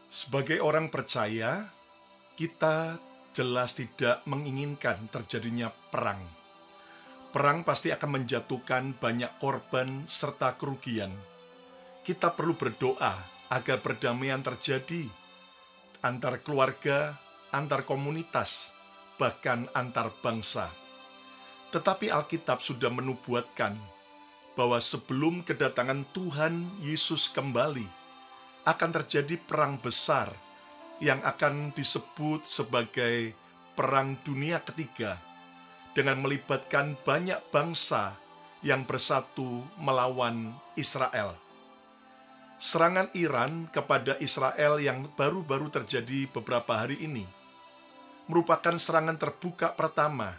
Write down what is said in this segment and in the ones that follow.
Sebagai orang percaya, kita jelas tidak menginginkan terjadinya perang. Perang pasti akan menjatuhkan banyak korban serta kerugian. Kita perlu berdoa agar perdamaian terjadi antar keluarga, antar komunitas, bahkan antar bangsa. Tetapi Alkitab sudah menubuatkan bahwa sebelum kedatangan Tuhan Yesus kembali, akan terjadi perang besar yang akan disebut sebagai Perang Dunia Ketiga dengan melibatkan banyak bangsa yang bersatu melawan Israel. Serangan Iran kepada Israel yang baru-baru terjadi beberapa hari ini merupakan serangan terbuka pertama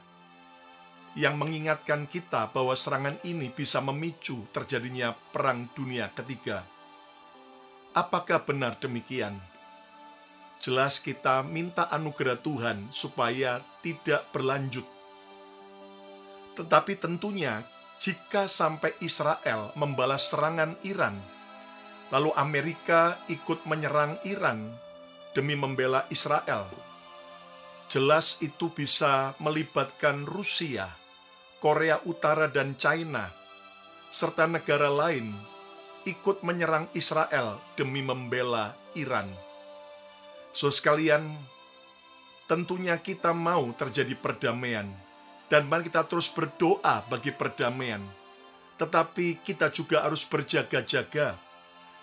yang mengingatkan kita bahwa serangan ini bisa memicu terjadinya Perang Dunia Ketiga. Apakah benar demikian? Jelas kita minta anugerah Tuhan supaya tidak berlanjut. Tetapi tentunya jika sampai Israel membalas serangan Iran, lalu Amerika ikut menyerang Iran demi membela Israel, jelas itu bisa melibatkan Rusia, Korea Utara dan China, serta negara lain ikut menyerang Israel demi membela Iran. So sekalian, tentunya kita mau terjadi perdamaian, dan mari kita terus berdoa bagi perdamaian. Tetapi kita juga harus berjaga-jaga,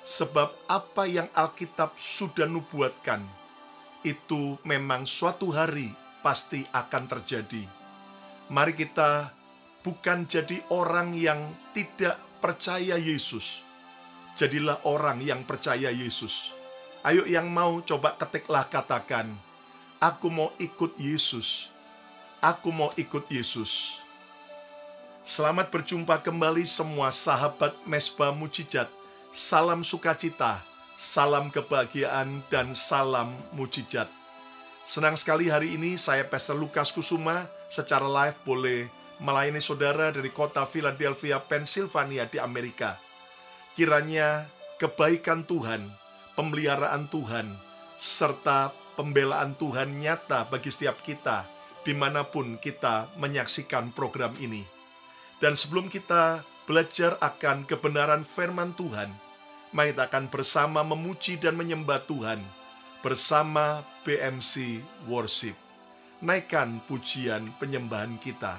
sebab apa yang Alkitab sudah nubuatkan, itu memang suatu hari pasti akan terjadi. Mari kita bukan jadi orang yang tidak percaya Yesus. Jadilah orang yang percaya Yesus. Ayo yang mau coba ketiklah katakan, aku mau ikut Yesus. Aku mau ikut Yesus. Selamat berjumpa kembali semua sahabat Mesbah Mujizat. Salam sukacita, salam kebahagiaan, dan salam mujizat. Senang sekali hari ini saya Pastor Lukas Kusuma secara live boleh melayani saudara dari kota Philadelphia, Pennsylvania di Amerika. Kiranya kebaikan Tuhan, pemeliharaan Tuhan, serta pembelaan Tuhan nyata bagi setiap kita, dimanapun kita menyaksikan program ini. Dan sebelum kita belajar akan kebenaran firman Tuhan, mari kita akan bersama memuji dan menyembah Tuhan, bersama BMC Worship. Naikkan pujian penyembahan kita.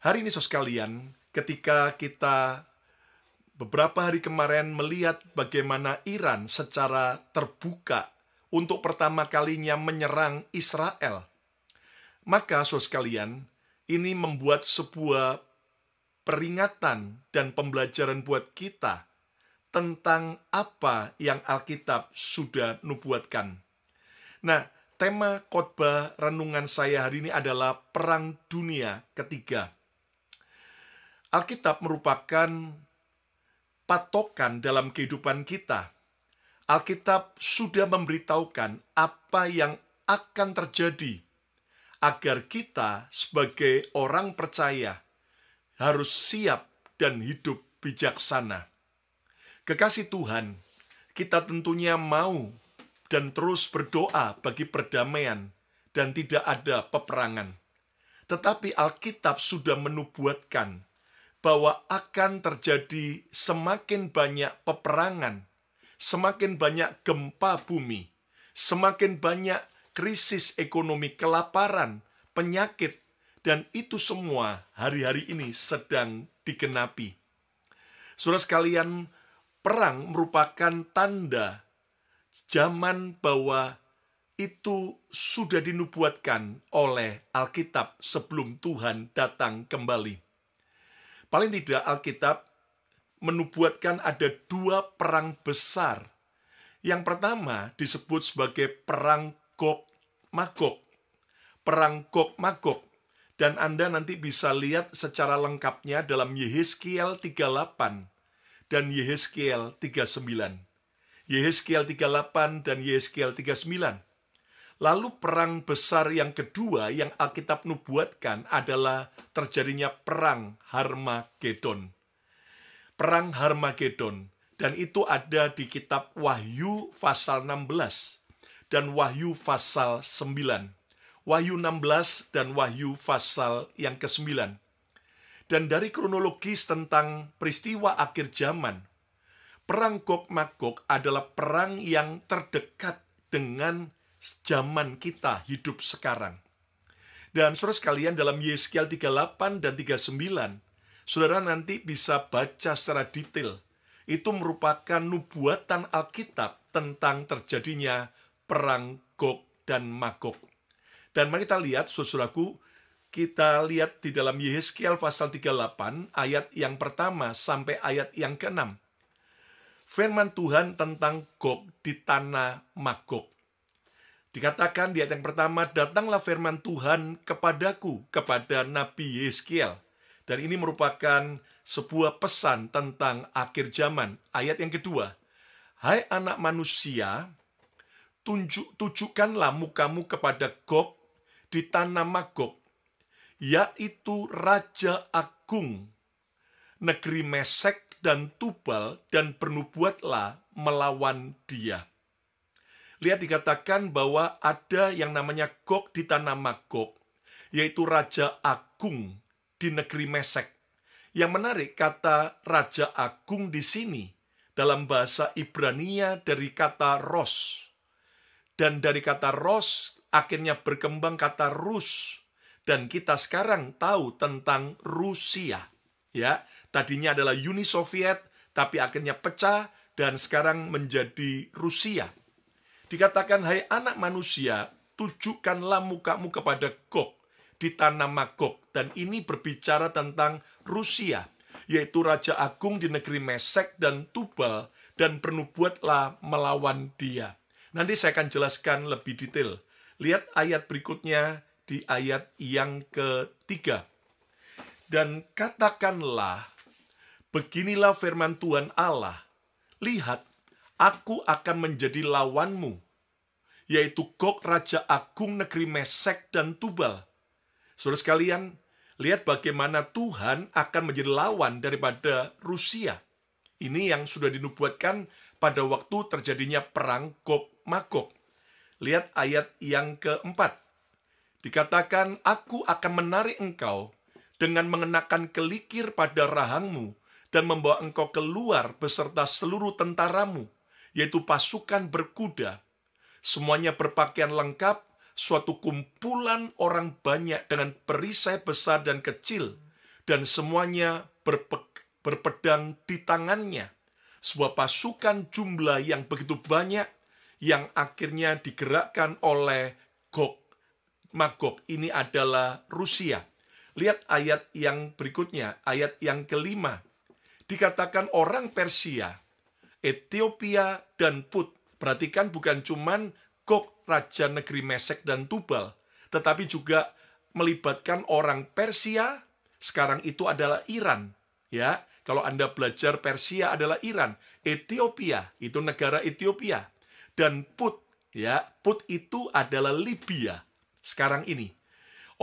Hari ini saudara sekalian, ketika kita beberapa hari kemarin melihat bagaimana Iran secara terbuka untuk pertama kalinya menyerang Israel, maka saudara sekalian, ini membuat sebuah peringatan dan pembelajaran buat kita tentang apa yang Alkitab sudah nubuatkan. Nah, tema khotbah renungan saya hari ini adalah Perang Dunia Ketiga. Alkitab merupakan patokan dalam kehidupan kita. Alkitab sudah memberitahukan apa yang akan terjadi agar kita sebagai orang percaya harus siap dan hidup bijaksana. Kekasih Tuhan, kita tentunya mau dan terus berdoa bagi perdamaian dan tidak ada peperangan. Tetapi Alkitab sudah menubuatkan bahwa akan terjadi semakin banyak peperangan, semakin banyak gempa bumi, semakin banyak krisis ekonomi, kelaparan, penyakit, dan itu semua hari-hari ini sedang digenapi. Saudara sekalian, perang merupakan tanda zaman bahwa itu sudah dinubuatkan oleh Alkitab sebelum Tuhan datang kembali. Paling tidak Alkitab menubuatkan ada dua perang besar. Yang pertama disebut sebagai Perang Gog-Magog. Perang Gog-Magog. Dan Anda nanti bisa lihat secara lengkapnya dalam Yehezkiel 38 dan Yehezkiel 39. Yehezkiel 38 dan Yehezkiel 39. Lalu perang besar yang kedua yang Alkitab nubuatkan adalah terjadinya Perang Harmagedon. Perang Harmagedon. Dan itu ada di kitab Wahyu pasal 16 dan Wahyu pasal 9. Wahyu 16 dan Wahyu pasal yang ke-9. Dan dari kronologis tentang peristiwa akhir zaman, perang Gog-Magog adalah perang yang terdekat dengan zaman kita hidup sekarang. Dan saudara sekalian, dalam Yeskiel 38 dan 39, saudara nanti bisa baca secara detail. Itu merupakan nubuatan Alkitab tentang terjadinya perang Gog dan Magog. Dan mari kita lihat, saudaraku, kita lihat di dalam Yeskiel pasal 38, ayat yang pertama sampai ayat yang ke-6. Firman Tuhan tentang Gog di tanah Magog. Dikatakan di ayat yang pertama, datanglah firman Tuhan kepadaku, kepada Nabi Yeskiel. Dan ini merupakan sebuah pesan tentang akhir zaman. Ayat yang kedua, hai anak manusia, tujukanlah mukamu kepada Gog di tanah Magog, yaitu Raja Agung, negeri Mesek dan Tubal, dan bernubuatlah melawan dia. Lihat, dikatakan bahwa ada yang namanya Gog di tanah Magog, yaitu Raja Agung di negeri Mesek. Yang menarik, kata Raja Agung di sini dalam bahasa Ibrania dari kata Ros. Dan dari kata Ros akhirnya berkembang kata Rus. Dan kita sekarang tahu tentang Rusia. Ya, tadinya adalah Uni Soviet, tapi akhirnya pecah dan sekarang menjadi Rusia. Dikatakan, hai anak manusia, tujukanlah mukamu kepada Gog di tanah Magog. Dan ini berbicara tentang Rusia, yaitu Raja Agung di negeri Mesek dan Tubal, dan bernubuatlah melawan dia. Nanti saya akan jelaskan lebih detail. Lihat ayat berikutnya di ayat yang ketiga. Dan katakanlah, beginilah firman Tuhan Allah, lihat, aku akan menjadi lawanmu, yaitu Gog Raja Agung negeri Mesek dan Tubal. Saudara sekalian, lihat bagaimana Tuhan akan menjadi lawan daripada Rusia. Ini yang sudah dinubuatkan pada waktu terjadinya perang Gog-Magog. Lihat ayat yang keempat. Dikatakan, aku akan menarik engkau dengan mengenakan kelikir pada rahangmu dan membawa engkau keluar beserta seluruh tentaramu, yaitu pasukan berkuda. Semuanya berpakaian lengkap, suatu kumpulan orang banyak dengan perisai besar dan kecil, dan semuanya berpedang di tangannya. Sebuah pasukan jumlah yang begitu banyak, yang akhirnya digerakkan oleh Gog-Magog. Ini adalah Rusia. Lihat ayat yang berikutnya, ayat yang kelima. Dikatakan orang Persia, Ethiopia, dan Put. Perhatikan, bukan cuman Gog, raja negeri Mesek dan Tubal, tetapi juga melibatkan orang Persia. Sekarang itu adalah Iran. Ya, kalau Anda belajar Persia adalah Iran. Ethiopia, itu negara Ethiopia. Dan Put, ya, Put itu adalah Libya sekarang ini.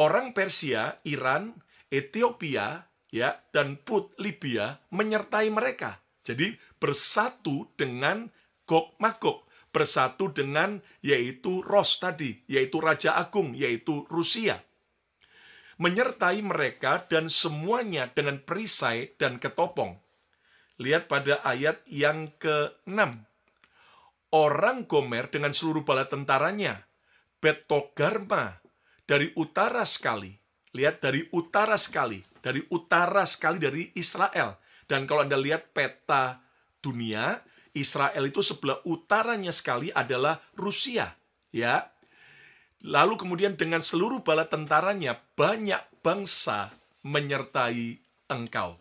Orang Persia, Iran, Ethiopia, ya, dan Put, Libya menyertai mereka. Jadi bersatu dengan Gog-Magog, bersatu dengan yaitu Ros tadi, yaitu Raja Agung, yaitu Rusia. Menyertai mereka dan semuanya dengan perisai dan ketopong. Lihat pada ayat yang ke-6. Orang Gomer dengan seluruh bala tentaranya, Bet-Togarma dari utara sekali. Lihat, dari utara sekali dari Israel. Dan kalau Anda lihat peta dunia, Israel itu sebelah utaranya sekali adalah Rusia, ya. Lalu kemudian dengan seluruh bala tentaranya, banyak bangsa menyertai engkau.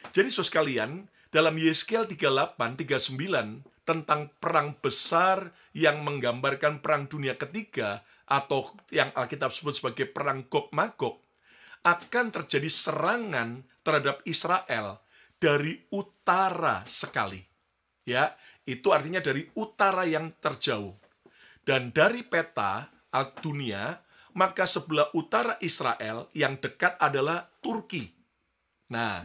Jadi saudara sekalian, dalam Yeskiel 38, 39, tentang perang besar yang menggambarkan perang dunia ketiga, atau yang Alkitab sebut sebagai perang Gog-Magog, akan terjadi serangan terhadap Israel dari utara sekali. Ya, itu artinya dari utara yang terjauh. Dan dari peta dunia, maka sebelah utara Israel yang dekat adalah Turki. Nah,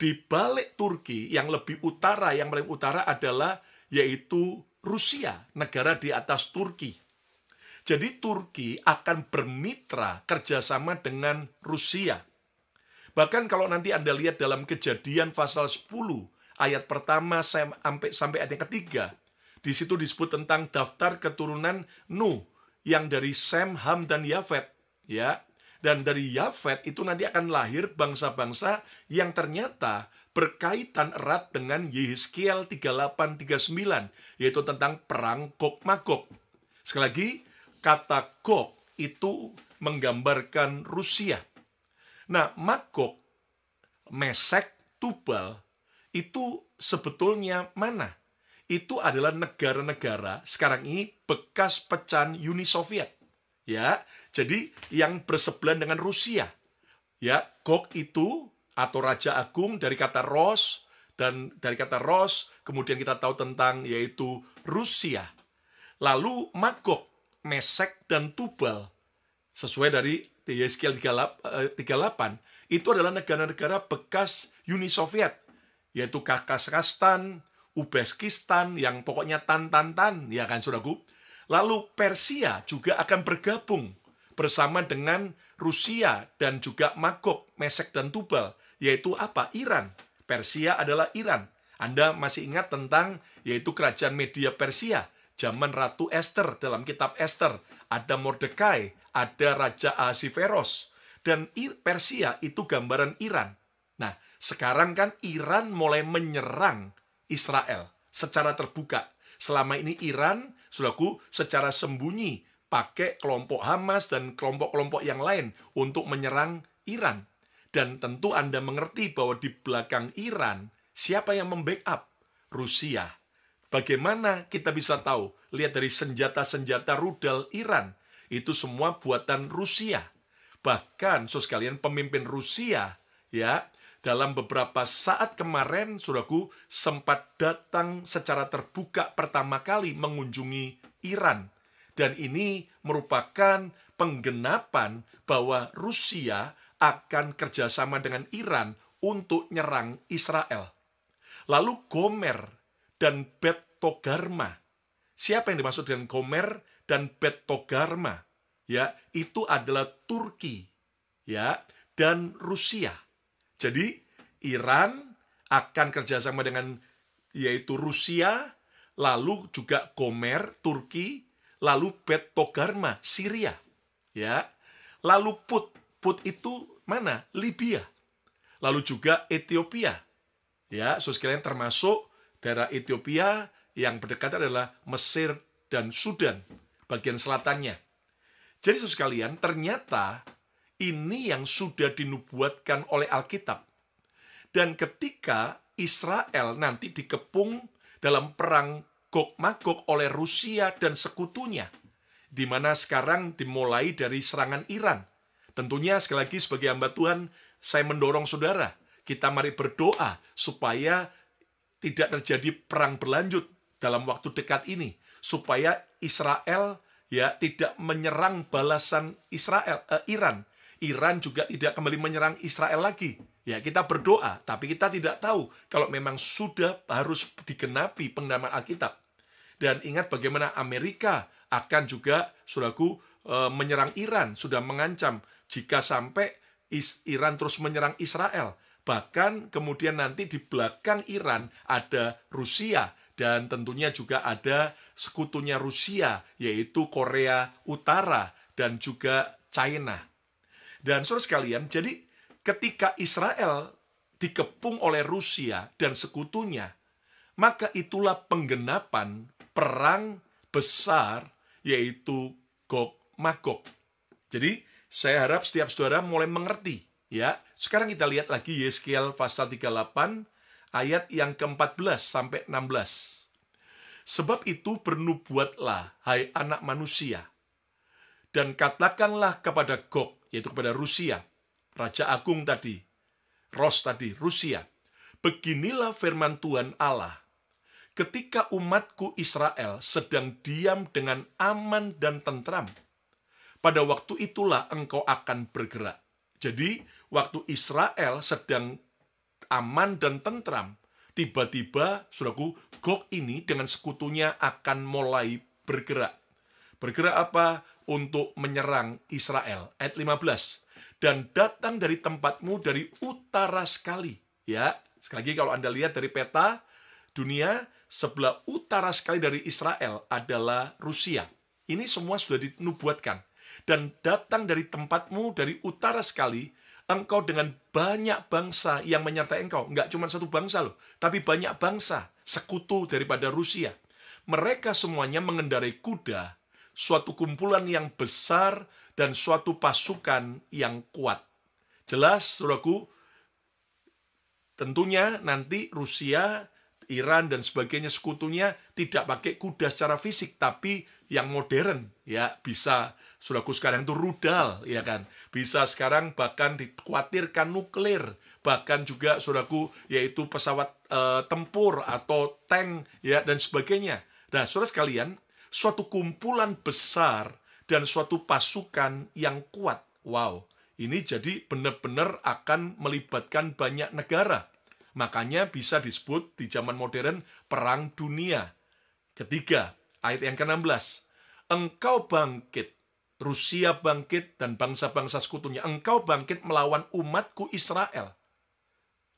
Di balik Turki yang lebih utara, yang paling utara adalah yaitu Rusia, negara di atas Turki. Jadi Turki akan bermitra kerjasama dengan Rusia. Bahkan kalau nanti Anda lihat dalam Kejadian pasal 10 ayat pertama sampai ayat yang ketiga, di situ disebut tentang daftar keturunan Nuh yang dari Sem, Ham, dan Yafet, ya. Dan dari Yafet itu nanti akan lahir bangsa-bangsa yang ternyata berkaitan erat dengan Yehezkiel 38-39, yaitu tentang perang Gog-Magog. Sekali lagi, kata Gog itu menggambarkan Rusia. Nah, Magog, Mesek, Tubal, itu sebetulnya mana? Itu adalah negara-negara sekarang ini bekas pecahan Uni Soviet. Ya, jadi yang bersebelahan dengan Rusia. Ya, Gog itu atau Raja Agung dari kata Ros, dan dari kata Ros kemudian kita tahu tentang yaitu Rusia. Lalu Magog, Mesek, dan Tubal sesuai dari Yehezkiel 38 itu adalah negara-negara bekas Uni Soviet, yaitu Kazakhstan, Uzbekistan, yang pokoknya tan, ya kan saudaraku. Lalu Persia juga akan bergabung bersama dengan Rusia dan juga Magog, Mesek, dan Tubal, yaitu apa? Iran. Persia adalah Iran. Anda masih ingat tentang yaitu kerajaan Media Persia, zaman Ratu Esther dalam kitab Esther. Ada Mordekai, ada Raja Ahasveros, dan Persia itu gambaran Iran. Nah, sekarang kan Iran mulai menyerang Israel secara terbuka. Selama ini Iran, saudaraku, secara sembunyi pakai kelompok Hamas dan kelompok-kelompok yang lain untuk menyerang Iran. Dan tentu Anda mengerti bahwa di belakang Iran, siapa yang membackup? Rusia. Bagaimana kita bisa tahu? Lihat dari senjata-senjata rudal Iran. Itu semua buatan Rusia. Bahkan, saudara sekalian, pemimpin Rusia, ya, dalam beberapa saat kemarin, saudaraku, sempat datang secara terbuka pertama kali mengunjungi Iran. Dan ini merupakan penggenapan bahwa Rusia akan kerjasama dengan Iran untuk nyerang Israel. Lalu Gomer dan Bet Togarma. Siapa yang dimaksud dengan Gomer dan Bet Togarma? Ya, itu adalah Turki, ya, dan Rusia. Jadi Iran akan kerjasama dengan yaitu Rusia, lalu juga Gomer, Turki, lalu Bet Togarma, Syria, ya. Lalu Put itu mana? Libya. Lalu juga Ethiopia, ya. Saudara sekalian, termasuk daerah Ethiopia yang berdekatan adalah Mesir dan Sudan, bagian selatannya. Jadi saudara sekalian, ternyata ini yang sudah dinubuatkan oleh Alkitab. Dan ketika Israel nanti dikepung dalam perang Gog-Magog oleh Rusia dan sekutunya, di mana sekarang dimulai dari serangan Iran. Tentunya sekali lagi sebagai hamba Tuhan, saya mendorong saudara, kita mari berdoa supaya tidak terjadi perang berlanjut dalam waktu dekat ini, supaya Israel ya tidak menyerang balasan Iran. Iran juga tidak kembali menyerang Israel lagi. Ya, kita berdoa, tapi kita tidak tahu kalau memang sudah harus digenapi penggenapan Alkitab. Dan ingat bagaimana Amerika akan juga, saudaraku, menyerang Iran, sudah mengancam jika sampai Iran terus menyerang Israel. Bahkan kemudian nanti di belakang Iran ada Rusia, dan tentunya juga ada sekutunya Rusia, yaitu Korea Utara dan juga China. Dan saudara sekalian, jadi ketika Israel dikepung oleh Rusia dan sekutunya, maka itulah penggenapan perang besar, yaitu Gog-Magog. Jadi, saya harap setiap saudara mulai mengerti. Ya, sekarang kita lihat lagi Yehezkiel pasal 38, ayat yang ke-14 sampai 16. Sebab itu bernubuatlah, hai anak manusia, dan katakanlah kepada Gog, yaitu kepada Rusia, Raja Agung tadi, Ros tadi, Rusia. Beginilah firman Tuhan Allah. Ketika umatku Israel sedang diam dengan aman dan tentram, pada waktu itulah engkau akan bergerak. Jadi, waktu Israel sedang aman dan tentram. Tiba-tiba, saudaraku, Gog ini dengan sekutunya akan mulai bergerak. Bergerak apa? Untuk menyerang Israel. Ayat 15. Dan datang dari tempatmu dari utara sekali. Ya, sekali lagi kalau Anda lihat dari peta dunia, sebelah utara sekali dari Israel adalah Rusia. Ini semua sudah dinubuatkan. Dan datang dari tempatmu dari utara sekali, engkau dengan banyak bangsa yang menyertai engkau. Enggak cuma satu bangsa loh, tapi banyak bangsa, sekutu daripada Rusia. Mereka semuanya mengendarai kuda, suatu kumpulan yang besar dan suatu pasukan yang kuat. Jelas, saudaraku, tentunya nanti Rusia, Iran dan sebagainya sekutunya tidak pakai kuda secara fisik, tapi yang modern, ya bisa saudaraku sekarang itu rudal, ya kan, bisa sekarang bahkan dikhawatirkan nuklir, bahkan juga saudaraku yaitu pesawat tempur atau tank, ya dan sebagainya. Nah, saudara sekalian, suatu kumpulan besar dan suatu pasukan yang kuat. Wow, ini jadi benar-benar akan melibatkan banyak negara. Makanya bisa disebut di zaman modern perang dunia ketiga. Ayat yang ke-16. Engkau bangkit, Rusia bangkit dan bangsa-bangsa sekutunya. Engkau bangkit melawan umatku Israel.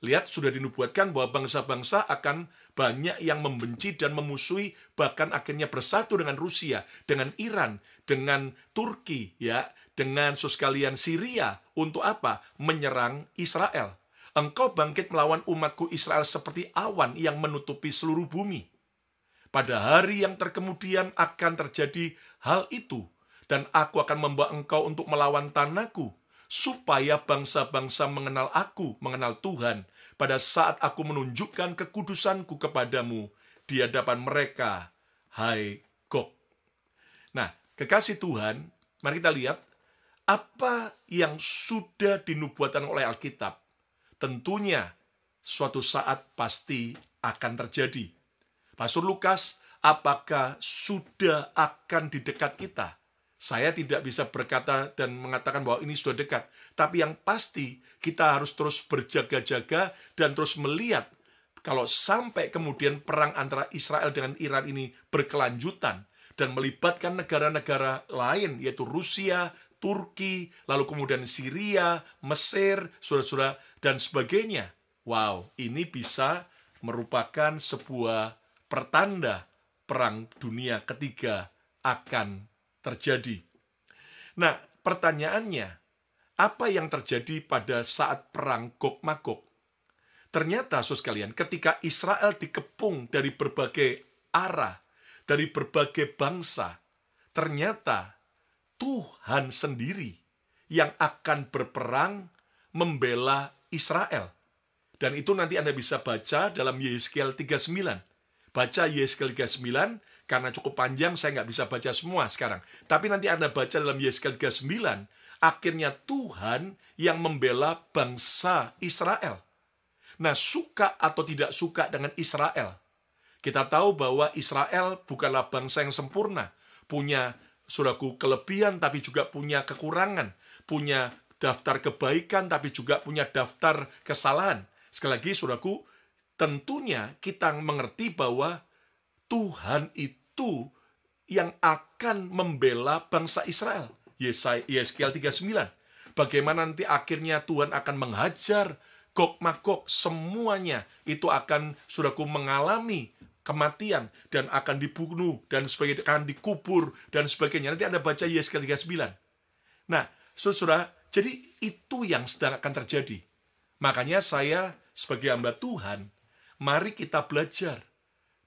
Lihat, sudah dinubuatkan bahwa bangsa-bangsa akan banyak yang membenci dan memusuhi, bahkan akhirnya bersatu dengan Rusia, dengan Iran, dengan Turki, ya, dengan sekalian Syria. Untuk apa? Menyerang Israel. Engkau bangkit melawan umatku Israel seperti awan yang menutupi seluruh bumi. Pada hari yang terkemudian akan terjadi hal itu, dan aku akan membawa engkau untuk melawan tanahku, supaya bangsa-bangsa mengenal aku, mengenal Tuhan, pada saat aku menunjukkan kekudusanku kepadamu di hadapan mereka, hai Gog. Nah, kekasih Tuhan, mari kita lihat apa yang sudah dinubuatkan oleh Alkitab. Tentunya suatu saat pasti akan terjadi. Pastor Lukas, apakah sudah akan di dekat kita? Saya tidak bisa berkata dan mengatakan bahwa ini sudah dekat. Tapi yang pasti kita harus terus berjaga-jaga dan terus melihat kalau sampai kemudian perang antara Israel dengan Iran ini berkelanjutan dan melibatkan negara-negara lain yaitu Rusia, Turki, lalu kemudian Syria, Mesir, saudara-saudara, dan sebagainya. Wow, ini bisa merupakan sebuah pertanda perang dunia ketiga akan terjadi. Nah, pertanyaannya, apa yang terjadi pada saat perang Gog-Magog? Ternyata, saudara sekalian, ketika Israel dikepung dari berbagai arah, dari berbagai bangsa, ternyata Tuhan sendiri yang akan berperang membela Israel. Dan itu nanti Anda bisa baca dalam Yehezkiel 39. Baca Yehezkiel 39, karena cukup panjang saya nggak bisa baca semua sekarang. Tapi nanti Anda baca dalam Yehezkiel 39, akhirnya Tuhan yang membela bangsa Israel. Nah, suka atau tidak suka dengan Israel, kita tahu bahwa Israel bukanlah bangsa yang sempurna. Punya, saudaraku, kelebihan tapi juga punya kekurangan. Punya daftar kebaikan tapi juga punya daftar kesalahan. Sekali lagi, saudaraku, tentunya kita mengerti bahwa Tuhan itu yang akan membela bangsa Israel. Yehezkiel 39. Bagaimana nanti akhirnya Tuhan akan menghajar Gog-Magog, semuanya itu akan, saudaraku, mengalami kematian dan akan dibunuh dan sebagainya, akan dikubur dan sebagainya. Nanti Anda baca Yehezkiel 39. Nah, saudara, jadi itu yang sedang akan terjadi. Makanya saya sebagai hamba Tuhan, mari kita belajar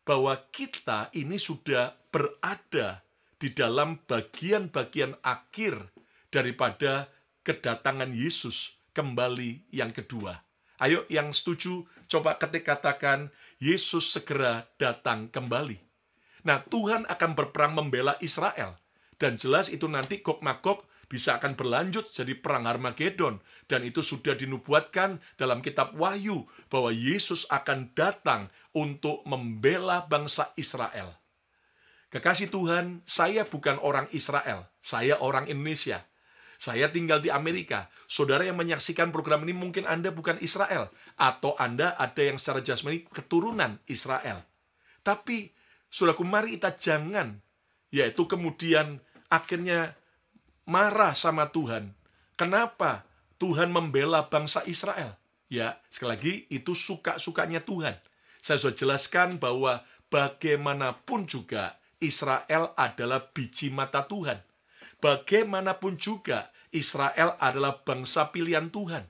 bahwa kita ini sudah berada di dalam bagian-bagian akhir daripada kedatangan Yesus kembali yang kedua. Ayo yang setuju, coba ketik katakan, Yesus segera datang kembali. Nah, Tuhan akan berperang membela Israel. Dan jelas itu nanti Gog-Magog bisa akan berlanjut jadi perang Harmagedon. Dan itu sudah dinubuatkan dalam kitab Wahyu, bahwa Yesus akan datang untuk membela bangsa Israel. Kekasih Tuhan, saya bukan orang Israel, saya orang Indonesia. Saya tinggal di Amerika. Saudara yang menyaksikan program ini mungkin Anda bukan Israel. Atau Anda ada yang secara jasmani keturunan Israel. Tapi, saudaraku, mari kita jangan, yaitu kemudian akhirnya marah sama Tuhan. Kenapa Tuhan membela bangsa Israel? Ya, sekali lagi, itu suka-sukanya Tuhan. Saya sudah jelaskan bahwa bagaimanapun juga Israel adalah biji mata Tuhan. Bagaimanapun juga Israel adalah bangsa pilihan Tuhan.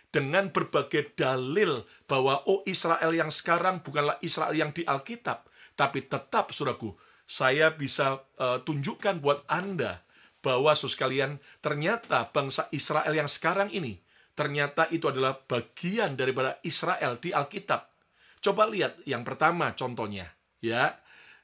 Dengan berbagai dalil bahwa Israel yang sekarang bukanlah Israel yang di Alkitab. Tapi tetap, saudaraku, saya bisa tunjukkan buat Anda bahwa sekalian, ternyata bangsa Israel yang sekarang ini, ternyata itu adalah bagian daripada Israel di Alkitab. Coba lihat yang pertama contohnya. Ya,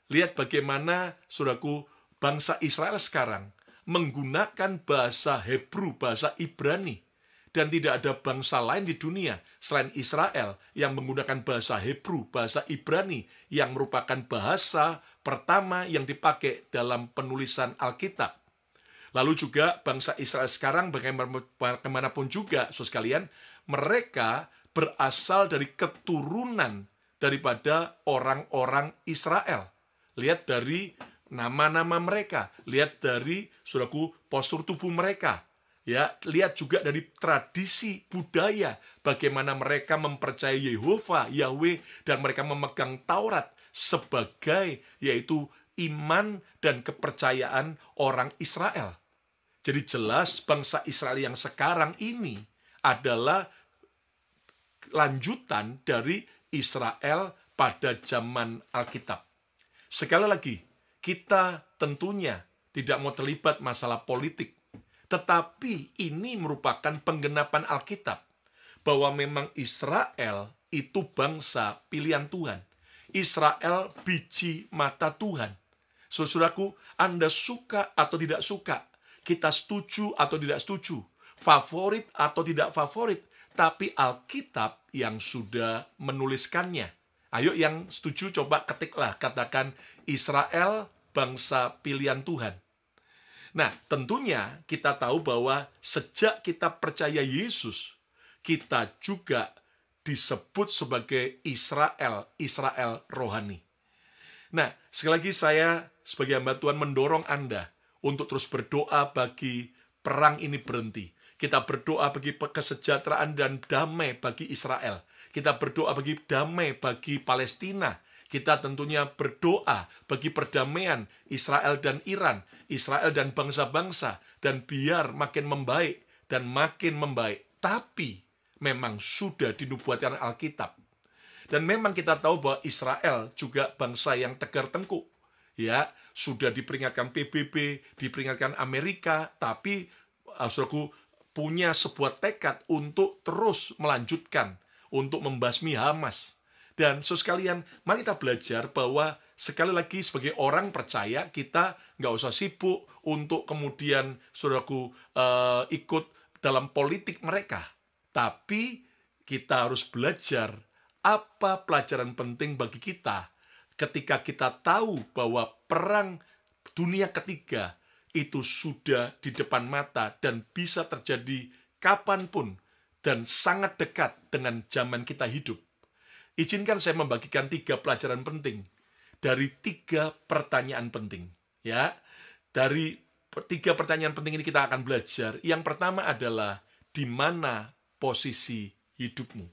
lihat bagaimana, saudaraku, bangsa Israel sekarang menggunakan bahasa Hebrew, bahasa Ibrani. Dan tidak ada bangsa lain di dunia selain Israel yang menggunakan bahasa Hebrew, bahasa Ibrani, yang merupakan bahasa pertama yang dipakai dalam penulisan Alkitab. Lalu juga bangsa Israel sekarang bagaimanapun juga, saudara sekalian, mereka berasal dari keturunan daripada orang-orang Israel. Lihat dari nama-nama mereka, lihat dari, saudaraku, postur tubuh mereka. Ya, lihat juga dari tradisi budaya, bagaimana mereka mempercayai Yehova, Yahweh, dan mereka memegang Taurat sebagai, yaitu iman dan kepercayaan orang Israel. Jadi jelas bangsa Israel yang sekarang ini adalah lanjutan dari Israel pada zaman Alkitab. Sekali lagi, kita tentunya tidak mau terlibat masalah politik. Tetapi ini merupakan penggenapan Alkitab. Bahwa memang Israel itu bangsa pilihan Tuhan. Israel biji mata Tuhan. Saudaraku, Anda suka atau tidak suka. Kita setuju atau tidak setuju. Favorit atau tidak favorit. Tapi Alkitab yang sudah menuliskannya. Ayo yang setuju coba ketiklah, katakan Israel bangsa pilihan Tuhan. Nah, tentunya kita tahu bahwa sejak kita percaya Yesus, kita juga disebut sebagai Israel, Israel rohani. Nah, sekali lagi saya sebagai hamba Tuhan mendorong Anda untuk terus berdoa bagi perang ini berhenti. Kita berdoa bagi kesejahteraan dan damai bagi Israel. Kita berdoa bagi damai bagi Palestina. Kita tentunya berdoa bagi perdamaian Israel dan Iran, Israel dan bangsa-bangsa, dan biar makin membaik dan makin membaik. Tapi memang sudah dinubuatkan Alkitab. Dan memang kita tahu bahwa Israel juga bangsa yang tegar tengkuk. Ya, sudah diperingatkan PBB, diperingatkan Amerika, tapi saudaraku punya sebuah tekad untuk terus melanjutkan, untuk membasmi Hamas. Dan sekalian, mari kita belajar bahwa sekali lagi sebagai orang percaya, kita nggak usah sibuk untuk kemudian, saudaraku, ikut dalam politik mereka. Tapi kita harus belajar apa pelajaran penting bagi kita ketika kita tahu bahwa perang dunia ketiga itu sudah di depan mata dan bisa terjadi kapanpun dan sangat dekat dengan zaman kita hidup. Izinkan saya membagikan 3 pelajaran penting dari 3 pertanyaan penting. Ya, dari 3 pertanyaan penting ini kita akan belajar. Yang pertama adalah di mana posisi hidupmu?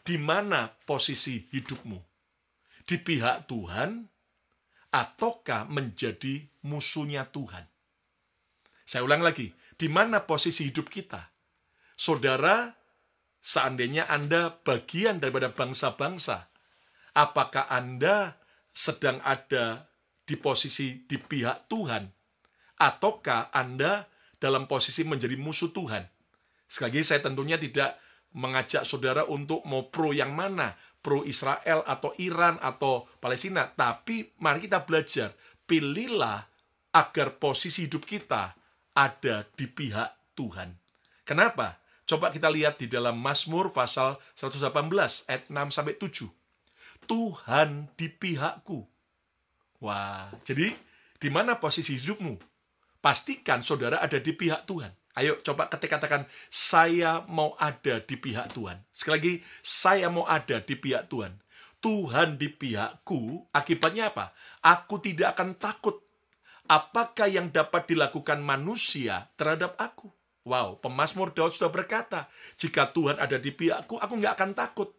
Di mana posisi hidupmu? Di pihak Tuhan ataukah menjadi musuhnya Tuhan? Saya ulang lagi, di mana posisi hidup kita? Saudara, seandainya Anda bagian daripada bangsa-bangsa, apakah Anda sedang ada di posisi di pihak Tuhan? Ataukah Anda dalam posisi menjadi musuh Tuhan? Sekali lagi, saya tentunya tidak mengajak saudara untuk mau pro yang mana, pro Israel atau Iran atau Palestina. Tapi mari kita belajar, pilihlah agar posisi hidup kita ada di pihak Tuhan. Kenapa? Coba kita lihat di dalam Mazmur pasal 118 ayat 6-7. Tuhan di pihakku. Wah, jadi di mana posisi hidupmu? Pastikan saudara ada di pihak Tuhan. Ayo coba katakan, saya mau ada di pihak Tuhan. Sekali lagi, saya mau ada di pihak Tuhan. Tuhan di pihakku, akibatnya apa? Aku tidak akan takut. Apakah yang dapat dilakukan manusia terhadap aku? Wow, pemazmur Daud sudah berkata, jika Tuhan ada di pihakku, aku nggak akan takut.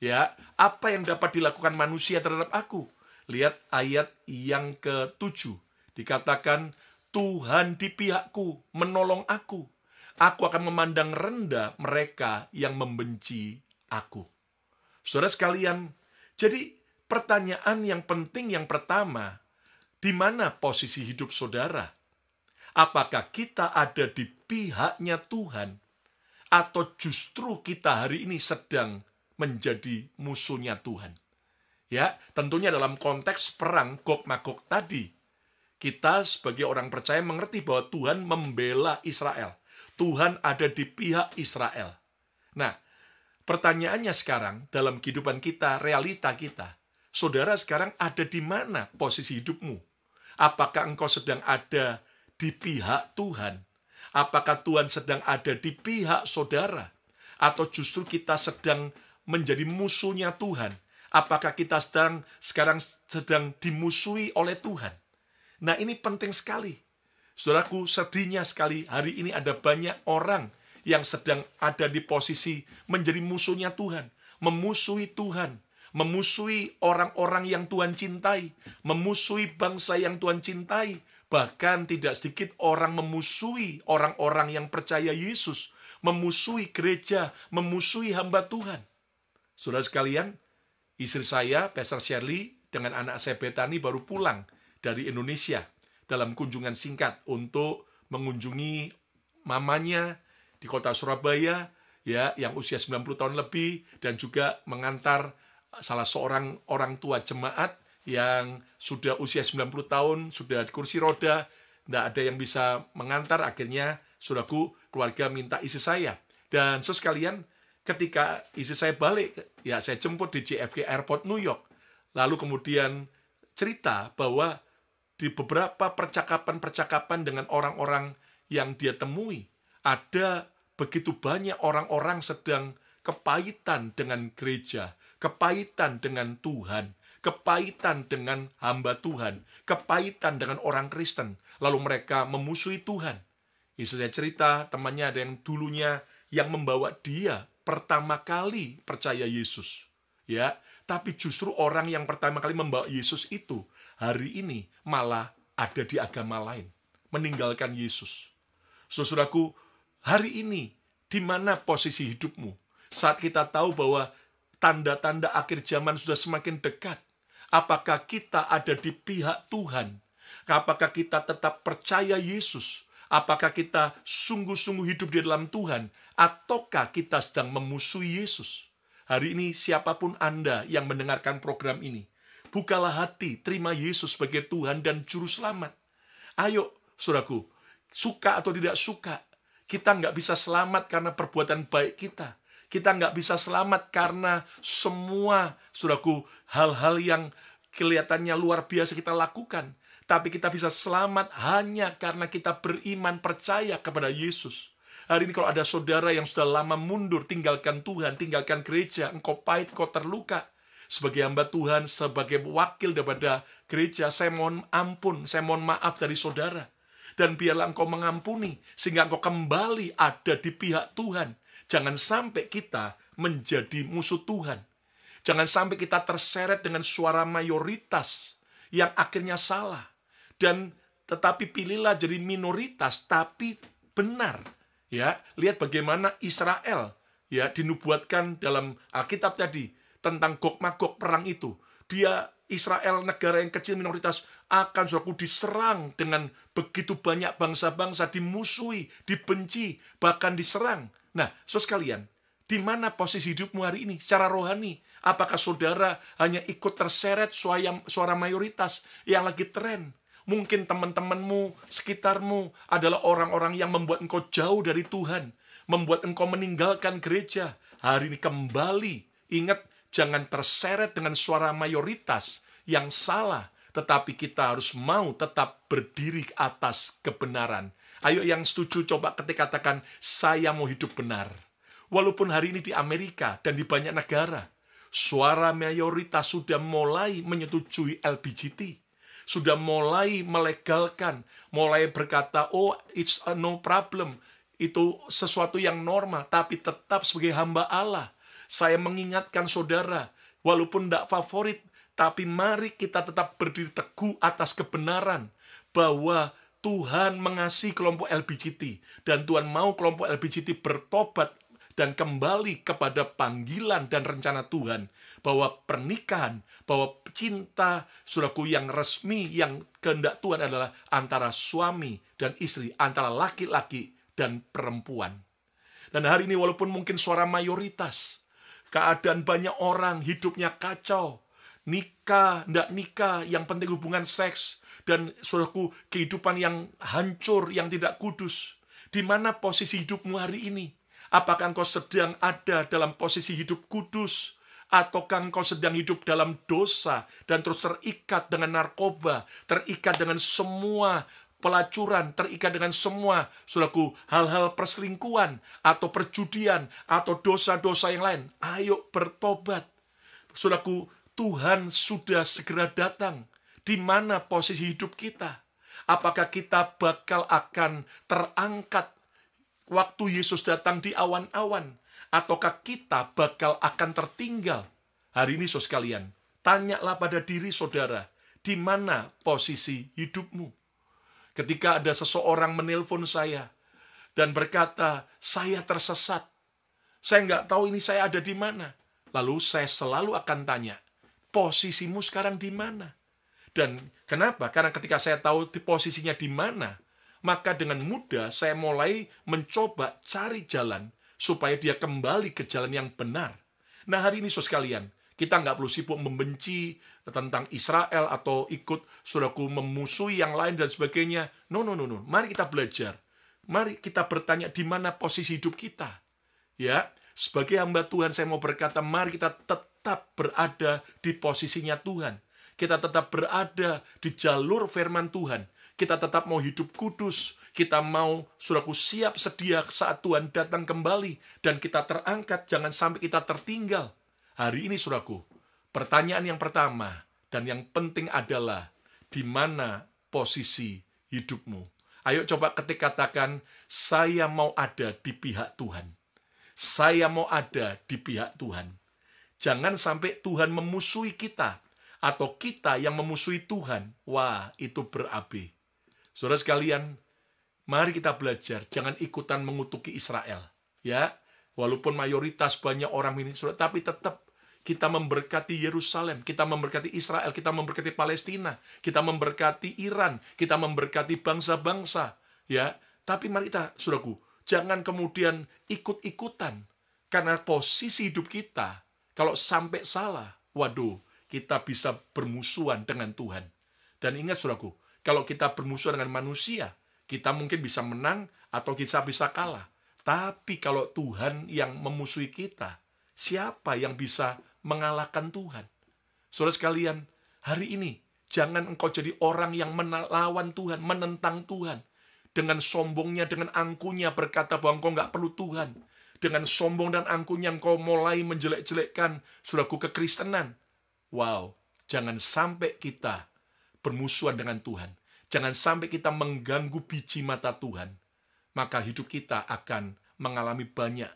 Ya, apa yang dapat dilakukan manusia terhadap aku? Lihat ayat yang ke-7. Dikatakan, Tuhan di pihakku, menolong aku. Aku akan memandang rendah mereka yang membenci aku. Saudara sekalian, jadi pertanyaan yang penting yang pertama, di mana posisi hidup saudara? Apakah kita ada di pihaknya Tuhan? Atau justru kita hari ini sedang menjadi musuhnya Tuhan? Ya, tentunya dalam konteks perang Gog-Magog tadi, kita sebagai orang percaya mengerti bahwa Tuhan membela Israel. Tuhan ada di pihak Israel. Nah, pertanyaannya sekarang dalam kehidupan kita, realita kita, saudara sekarang ada di mana posisi hidupmu? Apakah engkau sedang ada di pihak Tuhan? Apakah Tuhan sedang ada di pihak saudara? Atau justru kita sedang menjadi musuhnya Tuhan? Apakah kita sekarang sedang dimusuhi oleh Tuhan? Nah, ini penting sekali. Saudaraku, sedihnya sekali hari ini ada banyak orang yang sedang ada di posisi menjadi musuhnya Tuhan, memusuhi Tuhan, memusuhi orang-orang yang Tuhan cintai, memusuhi bangsa yang Tuhan cintai, bahkan tidak sedikit orang memusuhi orang-orang yang percaya Yesus, memusuhi gereja, memusuhi hamba Tuhan. Saudara sekalian, istri saya, Pastor Shirley, dengan anak saya Bethany baru pulang dari Indonesia dalam kunjungan singkat untuk mengunjungi mamanya di kota Surabaya, ya, yang usia 90 tahun lebih, dan juga mengantar salah seorang orang tua jemaat yang sudah usia 90 tahun, sudah di kursi roda, tidak ada yang bisa mengantar. Akhirnya, saudaraku, keluarga minta istri saya. Dan saudara sekalian, ketika istri saya balik, ya saya jemput di JFK Airport New York. Lalu kemudian cerita bahwa di beberapa percakapan-percakapan dengan orang-orang yang dia temui, ada begitu banyak orang-orang sedang kepahitan dengan gereja, kepahitan dengan Tuhan, kepahitan dengan hamba Tuhan, kepahitan dengan orang Kristen. Lalu mereka memusuhi Tuhan. Istri saya cerita, temannya ada yang dulunya yang membawa dia pertama kali percaya Yesus. Ya, tapi justru orang yang pertama kali membawa Yesus itu hari ini malah ada di agama lain, meninggalkan Yesus. Saudaraku, hari ini di mana posisi hidupmu? Saat kita tahu bahwa tanda-tanda akhir zaman sudah semakin dekat, apakah kita ada di pihak Tuhan? Apakah kita tetap percaya Yesus? Apakah kita sungguh-sungguh hidup di dalam Tuhan? Ataukah kita sedang memusuhi Yesus? Hari ini siapapun Anda yang mendengarkan program ini, bukalah hati, terima Yesus sebagai Tuhan dan Juru Selamat. Ayo, saudaraku, suka atau tidak suka, kita nggak bisa selamat karena perbuatan baik kita. Kita nggak bisa selamat karena semua, saudaraku, hal-hal yang kelihatannya luar biasa kita lakukan. Tapi kita bisa selamat hanya karena kita beriman, percaya kepada Yesus. Hari ini kalau ada saudara yang sudah lama mundur, tinggalkan Tuhan, tinggalkan gereja, engkau pahit, engkau terluka. Sebagai hamba Tuhan, sebagai wakil daripada gereja, saya mohon ampun, saya mohon maaf dari saudara. Dan biarlah engkau mengampuni, sehingga engkau kembali ada di pihak Tuhan. Jangan sampai kita menjadi musuh Tuhan. Jangan sampai kita terseret dengan suara mayoritas yang akhirnya salah. Dan tetapi pilihlah jadi minoritas, tapi benar. Ya, lihat bagaimana Israel ya dinubuatkan dalam Alkitab tadi tentang Gog-Magog perang itu. Dia Israel, negara yang kecil minoritas, akan saudaraku diserang dengan begitu banyak bangsa-bangsa, dimusuhi, dibenci, bahkan diserang. Nah, saudara sekalian, di mana posisi hidupmu hari ini secara rohani? Apakah saudara hanya ikut terseret suara mayoritas yang lagi tren? Mungkin teman-temanmu, sekitarmu adalah orang-orang yang membuat engkau jauh dari Tuhan, membuat engkau meninggalkan gereja. Hari ini kembali, ingat, jangan terseret dengan suara mayoritas yang salah, tetapi kita harus mau tetap berdiri atas kebenaran, Ayo yang setuju coba ketika katakan, saya mau hidup benar. Walaupun hari ini di Amerika dan di banyak negara, suara mayoritas sudah mulai menyetujui LGBT. Sudah mulai melegalkan, mulai berkata, oh it's no problem. Itu sesuatu yang normal, tapi tetap sebagai hamba Allah. Saya mengingatkan saudara, walaupun tidak favorit, tapi mari kita tetap berdiri teguh atas kebenaran bahwa Tuhan mengasihi kelompok LGBT dan Tuhan mau kelompok LGBT bertobat dan kembali kepada panggilan dan rencana Tuhan bahwa pernikahan, bahwa cinta saudaraku yang resmi, yang kehendak Tuhan adalah antara suami dan istri, antara laki-laki dan perempuan. Dan hari ini walaupun mungkin suara mayoritas, keadaan banyak orang hidupnya kacau, nikah, ndak nikah, yang penting hubungan seks, dan saudaraku kehidupan yang hancur, yang tidak kudus. Di mana posisi hidupmu hari ini? Apakah engkau sedang ada dalam posisi hidup kudus? Ataukah engkau sedang hidup dalam dosa dan terus terikat dengan narkoba, terikat dengan semua pelacuran, terikat dengan semua, saudaraku, hal-hal perselingkuhan, atau perjudian, atau dosa-dosa yang lain? Ayo bertobat. Saudaraku, Tuhan sudah segera datang. Di mana posisi hidup kita? Apakah kita bakal akan terangkat waktu Yesus datang di awan-awan? Ataukah kita bakal akan tertinggal? Hari ini saudara sekalian, tanyalah pada diri saudara, di mana posisi hidupmu? Ketika ada seseorang menelpon saya dan berkata, saya tersesat, saya nggak tahu ini saya ada di mana. Lalu saya selalu akan tanya, posisimu sekarang di mana? Dan kenapa? Karena ketika saya tahu posisinya di mana, maka dengan mudah saya mulai mencoba cari jalan supaya dia kembali ke jalan yang benar. Nah hari ini saudara sekalian, kita nggak perlu sibuk membenci tentang Israel atau ikut saudaraku memusuhi yang lain dan sebagainya. No. Mari kita belajar. Mari kita bertanya di mana posisi hidup kita. Ya, sebagai hamba Tuhan saya mau berkata, mari kita tetap berada di posisinya Tuhan. Kita tetap berada di jalur firman Tuhan. Kita tetap mau hidup kudus. Kita mau, saudaraku, siap sedia saat Tuhan datang kembali. Dan kita terangkat, jangan sampai kita tertinggal. Hari ini, saudaraku, pertanyaan yang pertama dan yang penting adalah, di mana posisi hidupmu? Ayo coba ketik katakan, saya mau ada di pihak Tuhan. Saya mau ada di pihak Tuhan. Jangan sampai Tuhan memusuhi kita, atau kita yang memusuhi Tuhan. Wah, itu berapi. Saudara sekalian, mari kita belajar, jangan ikutan mengutuki Israel. Ya, walaupun mayoritas banyak orang ini, tapi tetap kita memberkati Yerusalem, kita memberkati Israel, kita memberkati Palestina, kita memberkati Iran, kita memberkati bangsa-bangsa. Ya, tapi mari kita, saudaraku, jangan kemudian ikut-ikutan. Karena posisi hidup kita, kalau sampai salah, waduh, kita bisa bermusuhan dengan Tuhan. Dan ingat saudaraku, kalau kita bermusuhan dengan manusia, kita mungkin bisa menang atau kita bisa kalah. Tapi kalau Tuhan yang memusuhi kita, siapa yang bisa mengalahkan Tuhan? Saudara sekalian, hari ini jangan engkau jadi orang yang melawan Tuhan, menentang Tuhan. Dengan sombongnya, dengan angkuhnya berkata bahwa engkau nggak perlu Tuhan. Dengan sombong dan angkuhnya engkau mulai menjelek-jelekkan saudaraku kekristenan. Wow, jangan sampai kita bermusuhan dengan Tuhan. Jangan sampai kita mengganggu biji mata Tuhan. Maka hidup kita akan mengalami banyak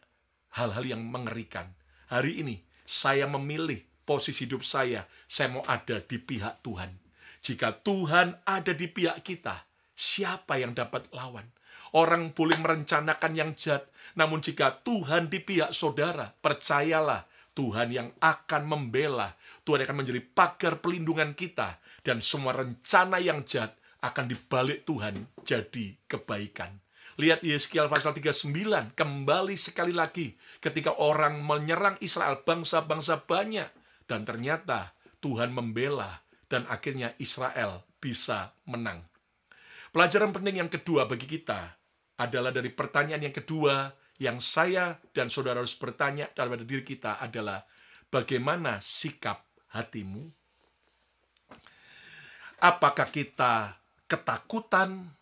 hal-hal yang mengerikan. Hari ini, saya memilih posisi hidup saya mau ada di pihak Tuhan. Jika Tuhan ada di pihak kita, siapa yang dapat lawan? Orang boleh merencanakan yang jahat, namun jika Tuhan di pihak saudara, percayalah, Tuhan yang akan membela, Tuhan akan menjadi pagar pelindungan kita, dan semua rencana yang jahat akan dibalik Tuhan jadi kebaikan. Lihat Yeskiel pasal 39, kembali sekali lagi ketika orang menyerang Israel, bangsa-bangsa banyak, dan ternyata Tuhan membela, dan akhirnya Israel bisa menang. Pelajaran penting yang kedua bagi kita adalah dari pertanyaan yang kedua yang saya dan saudara harus bertanya daripada diri kita adalah, bagaimana sikap hatimu? Apakah kita ketakutan?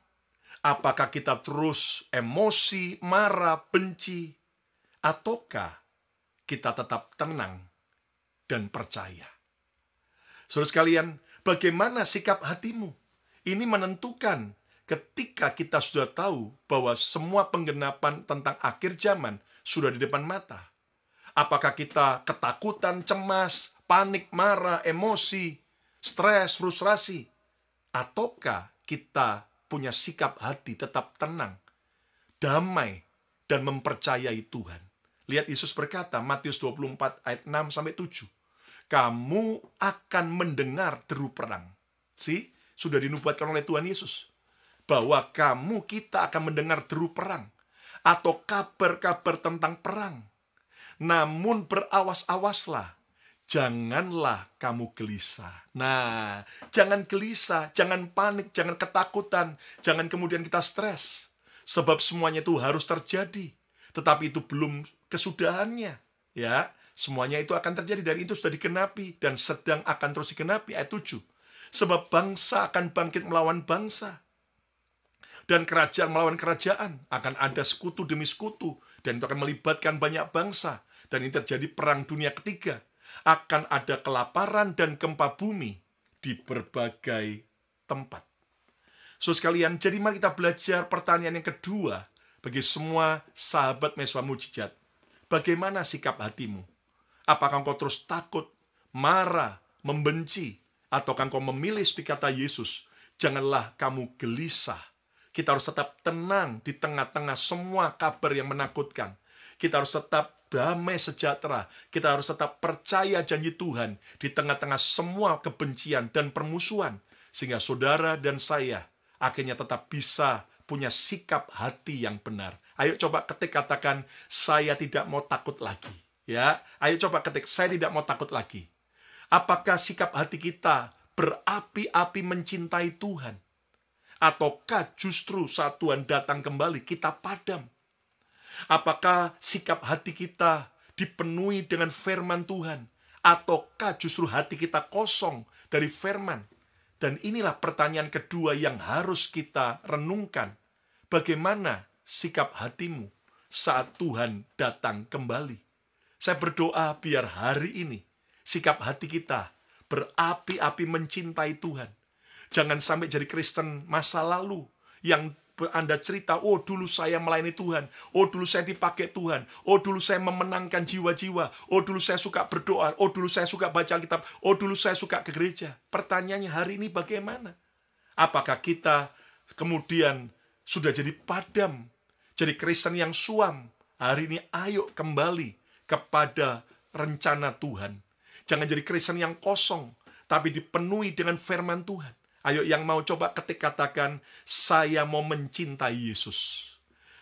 Apakah kita terus emosi, marah, benci, ataukah kita tetap tenang dan percaya? Saudara sekalian, bagaimana sikap hatimu? Ini menentukan ketika kita sudah tahu bahwa semua penggenapan tentang akhir zaman sudah di depan mata. Apakah kita ketakutan, cemas, panik, marah, emosi, stres, frustrasi? Ataukah kita punya sikap hati tetap tenang, damai, dan mempercayai Tuhan? Lihat Yesus berkata, Matius 24 ayat 6-7. Kamu akan mendengar deru perang. Sudah dinubuatkan oleh Tuhan Yesus. Bahwa kita akan mendengar deru perang. Atau kabar-kabar tentang perang. Namun berawas-awaslah. Janganlah kamu gelisah. Nah, jangan gelisah, jangan panik, jangan ketakutan, jangan kemudian kita stres. Sebab semuanya itu harus terjadi. Tetapi itu belum kesudahannya. Ya, semuanya itu akan terjadi dan itu sudah digenapi dan sedang akan terus digenapi. Ayat 7. Sebab bangsa akan bangkit melawan bangsa. Dan kerajaan melawan kerajaan. Akan ada sekutu demi sekutu. Dan itu akan melibatkan banyak bangsa. Dan ini terjadi perang dunia ketiga. Akan ada kelaparan dan gempa bumi di berbagai tempat. Saudara sekalian, jadi mari kita belajar pertanyaan yang kedua bagi semua sahabat mahasiswa mujizat. Bagaimana sikap hatimu? Apakah engkau terus takut, marah, membenci, ataukah engkau memilih seperti kata Yesus, janganlah kamu gelisah. Kita harus tetap tenang di tengah-tengah semua kabar yang menakutkan. Kita harus tetap damai sejahtera. Kita harus tetap percaya janji Tuhan di tengah-tengah semua kebencian dan permusuhan. Sehingga saudara dan saya akhirnya tetap bisa punya sikap hati yang benar. Ayo coba ketik katakan, saya tidak mau takut lagi. Ya, ayo coba ketik, saya tidak mau takut lagi. Apakah sikap hati kita berapi-api mencintai Tuhan? Ataukah justru saat Tuhan datang kembali kita padam? Apakah sikap hati kita dipenuhi dengan firman Tuhan? Ataukah justru hati kita kosong dari firman? Dan inilah pertanyaan kedua yang harus kita renungkan. Bagaimana sikap hatimu saat Tuhan datang kembali? Saya berdoa biar hari ini sikap hati kita berapi-api mencintai Tuhan. Jangan sampai jadi Kristen masa lalu yang Anda cerita, oh dulu saya melayani Tuhan, oh dulu saya dipakai Tuhan, oh dulu saya memenangkan jiwa-jiwa, oh dulu saya suka berdoa, oh dulu saya suka baca Alkitab, oh dulu saya suka ke gereja. Pertanyaannya hari ini bagaimana? Apakah kita kemudian sudah jadi padam, jadi Kristen yang suam? Hari ini ayo kembali kepada rencana Tuhan. Jangan jadi Kristen yang kosong, tapi dipenuhi dengan firman Tuhan. Ayo yang mau coba ketik katakan, saya mau mencintai Yesus.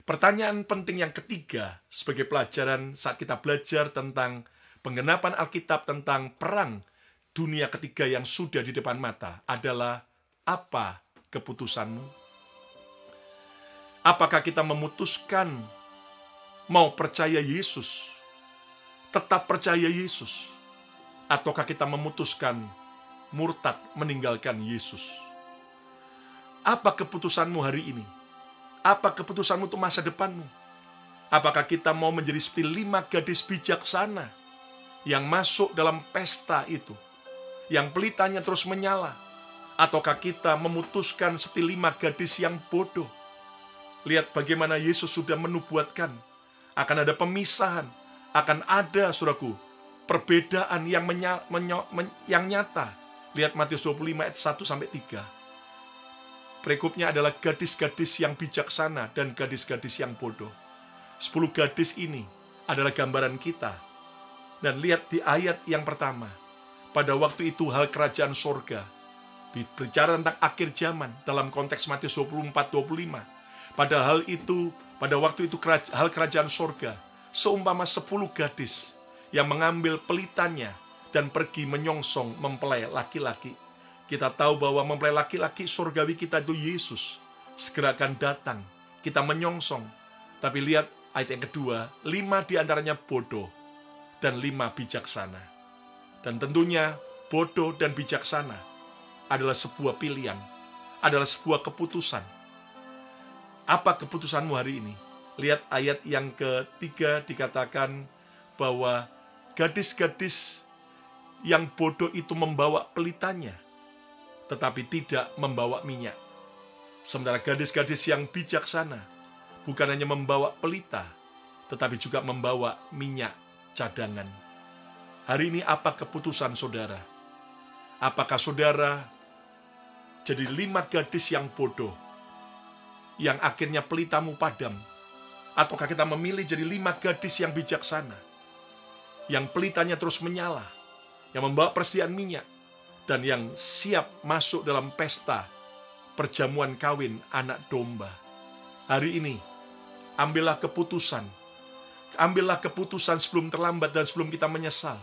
Pertanyaan penting yang ketiga sebagai pelajaran saat kita belajar tentang penggenapan Alkitab tentang perang dunia ketiga yang sudah di depan mata adalah, apa keputusanmu? Apakah kita memutuskan mau percaya Yesus, tetap percaya Yesus, ataukah kita memutuskan murtad meninggalkan Yesus? Apa keputusanmu hari ini? Apa keputusanmu untuk masa depanmu? Apakah kita mau menjadi seperti 5 gadis bijaksana yang masuk dalam pesta itu, yang pelitanya terus menyala? Ataukah kita memutuskan seperti 5 gadis yang bodoh? Lihat bagaimana Yesus sudah menubuatkan akan ada pemisahan, akan ada, saudaraku, perbedaan yang nyata. Lihat Matius 25 ayat 1-3. Perikopnya adalah gadis-gadis yang bijaksana dan gadis-gadis yang bodoh. 10 gadis ini adalah gambaran kita. Dan lihat di ayat yang pertama. Pada waktu itu hal kerajaan sorga. Bicara tentang akhir zaman dalam konteks Matius 24-25. Pada waktu itu hal kerajaan sorga. Seumpama 10 gadis yang mengambil pelitanya dan pergi menyongsong mempelai laki-laki. Kita tahu bahwa mempelai laki-laki surgawi kita itu Yesus. Segera akan datang. Kita menyongsong. Tapi lihat ayat yang kedua, 5 diantaranya bodoh dan 5 bijaksana. Dan tentunya bodoh dan bijaksana adalah sebuah pilihan, adalah sebuah keputusan. Apa keputusanmu hari ini? Lihat ayat yang ketiga, dikatakan bahwa gadis-gadis yang bodoh itu membawa pelitanya, tetapi tidak membawa minyak. Sementara gadis-gadis yang bijaksana bukan hanya membawa pelita, tetapi juga membawa minyak cadangan. Hari ini apa keputusan saudara? Apakah saudara jadi 5 gadis yang bodoh, yang akhirnya pelitamu padam? Ataukah kita memilih jadi 5 gadis yang bijaksana, yang pelitanya terus menyala, yang membawa persediaan minyak, dan yang siap masuk dalam pesta perjamuan kawin anak domba? Hari ini, ambillah keputusan. Ambillah keputusan sebelum terlambat dan sebelum kita menyesal,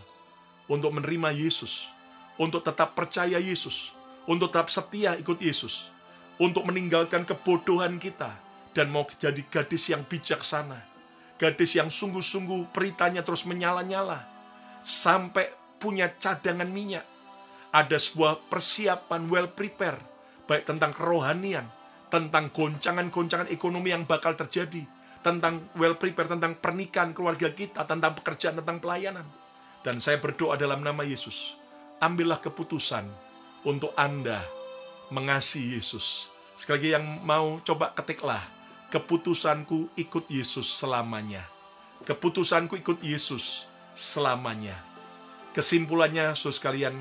untuk menerima Yesus, untuk tetap percaya Yesus, untuk tetap setia ikut Yesus, untuk meninggalkan kebodohan kita, dan mau jadi gadis yang bijaksana, gadis yang sungguh-sungguh peritanya terus menyala-nyala, sampai punya cadangan minyak. Ada sebuah persiapan well prepare, baik tentang kerohanian, tentang goncangan-goncangan ekonomi yang bakal terjadi, tentang well prepare, tentang pernikahan keluarga kita, tentang pekerjaan, tentang pelayanan. Dan saya berdoa dalam nama Yesus, ambillah keputusan untuk Anda mengasihi Yesus. Sekali lagi yang mau, coba ketiklah, keputusanku ikut Yesus selamanya. Keputusanku ikut Yesus selamanya. Kesimpulannya, saudara sekalian,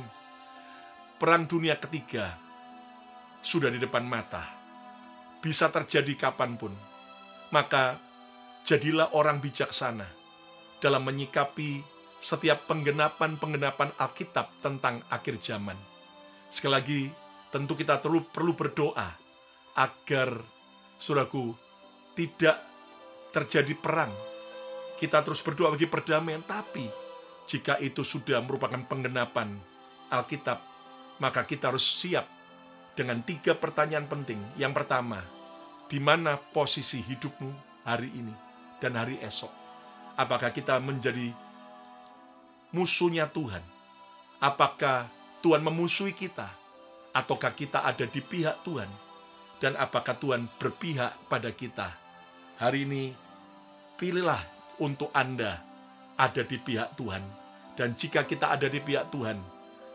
Perang Dunia Ketiga sudah di depan mata. Bisa terjadi kapanpun. Maka jadilah orang bijaksana dalam menyikapi setiap penggenapan Alkitab tentang akhir zaman. Sekali lagi, tentu kita perlu berdoa agar, saudaraku, tidak terjadi perang. Kita terus berdoa bagi perdamaian, tapi jika itu sudah merupakan penggenapan Alkitab, maka kita harus siap dengan 3 pertanyaan penting. Yang pertama, di mana posisi hidupmu hari ini dan hari esok? Apakah kita menjadi musuhnya Tuhan? Apakah Tuhan memusuhi kita? Ataukah kita ada di pihak Tuhan? Dan apakah Tuhan berpihak pada kita? Hari ini, pilihlah untuk Anda ada di pihak Tuhan. Dan jika kita ada di pihak Tuhan,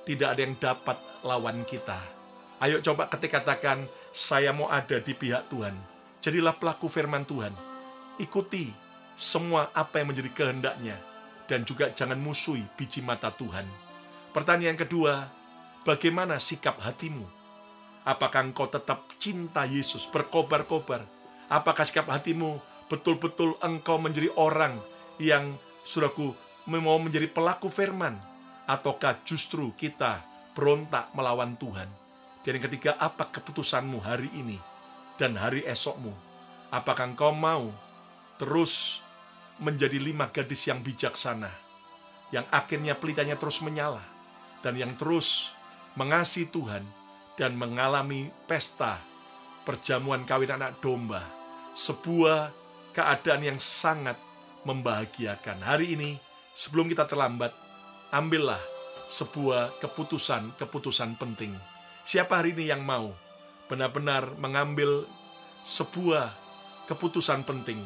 tidak ada yang dapat lawan kita. Ayo coba katakan, saya mau ada di pihak Tuhan. Jadilah pelaku firman Tuhan. Ikuti semua apa yang menjadi kehendaknya. Dan juga jangan musuhi biji mata Tuhan. Pertanyaan kedua, bagaimana sikap hatimu? Apakah engkau tetap cinta Yesus, berkobar-kobar? Apakah sikap hatimu betul-betul engkau menjadi orang yang, saudaraku, mau menjadi pelaku firman? Ataukah justru kita berontak melawan Tuhan? Dan yang ketiga, apa keputusanmu hari ini dan hari esokmu? Apakah engkau mau terus menjadi 5 gadis yang bijaksana, yang akhirnya pelitanya terus menyala, dan yang terus mengasihi Tuhan dan mengalami pesta perjamuan kawin anak domba, sebuah keadaan yang sangat membahagiakan. Hari ini, sebelum kita terlambat, ambillah sebuah keputusan penting. Siapa hari ini yang mau benar-benar mengambil sebuah keputusan penting?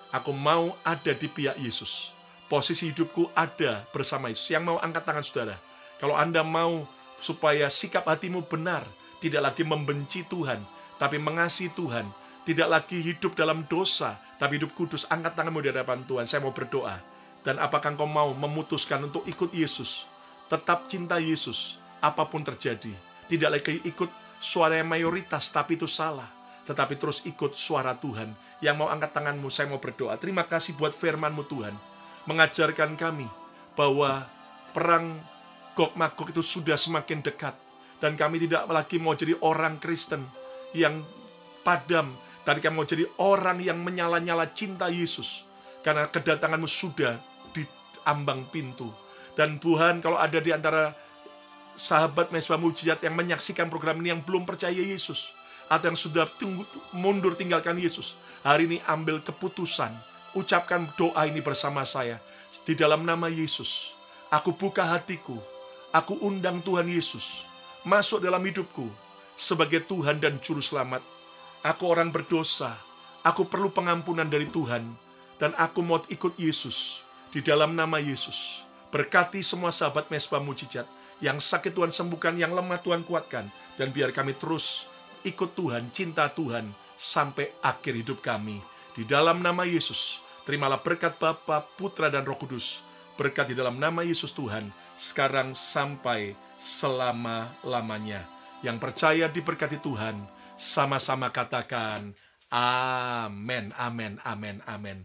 Aku mau ada di pihak Yesus. Posisi hidupku ada bersama Yesus. Yang mau angkat tangan saudara. Kalau Anda mau supaya sikap hatimu benar, tidak lagi membenci Tuhan, tapi mengasihi Tuhan, tidak lagi hidup dalam dosa, tapi hidup kudus, angkat tanganmu di hadapan Tuhan. Saya mau berdoa. Dan apakah engkau mau memutuskan untuk ikut Yesus? Tetap cinta Yesus, apapun terjadi. Tidak lagi ikut suara yang mayoritas, tapi itu salah. Tetapi terus ikut suara Tuhan. Yang mau angkat tanganmu, saya mau berdoa. Terima kasih buat firman-Mu Tuhan. Mengajarkan kami bahwa perang Gog-Magog itu sudah semakin dekat. Dan kami tidak lagi mau jadi orang Kristen yang padam. Tapi kami mau jadi orang yang menyala-nyala cinta Yesus. Karena kedatangan-Mu sudah di ambang pintu. Dan Tuhan, kalau ada di antara sahabat mahasiswa mujizat yang menyaksikan program ini yang belum percaya Yesus, atau yang sudah mundur tinggalkan Yesus, hari ini ambil keputusan, ucapkan doa ini bersama saya. Di dalam nama Yesus, aku buka hatiku, aku undang Tuhan Yesus masuk dalam hidupku sebagai Tuhan dan Juru Selamat. Aku orang berdosa, Aku perlu pengampunan dari Tuhan, dan aku mau ikut Yesus. Di dalam nama Yesus, berkati semua sahabat Mesbah Mujizat. Yang sakit Tuhan sembuhkan, yang lemah Tuhan kuatkan. Dan biar kami terus ikut Tuhan, cinta Tuhan, sampai akhir hidup kami. Di dalam nama Yesus, terimalah berkat Bapa, Putra, dan Roh Kudus. Berkat di dalam nama Yesus Tuhan, sekarang sampai selama-lamanya. Yang percaya diberkati Tuhan, sama-sama katakan, amin, amin, amin, amin.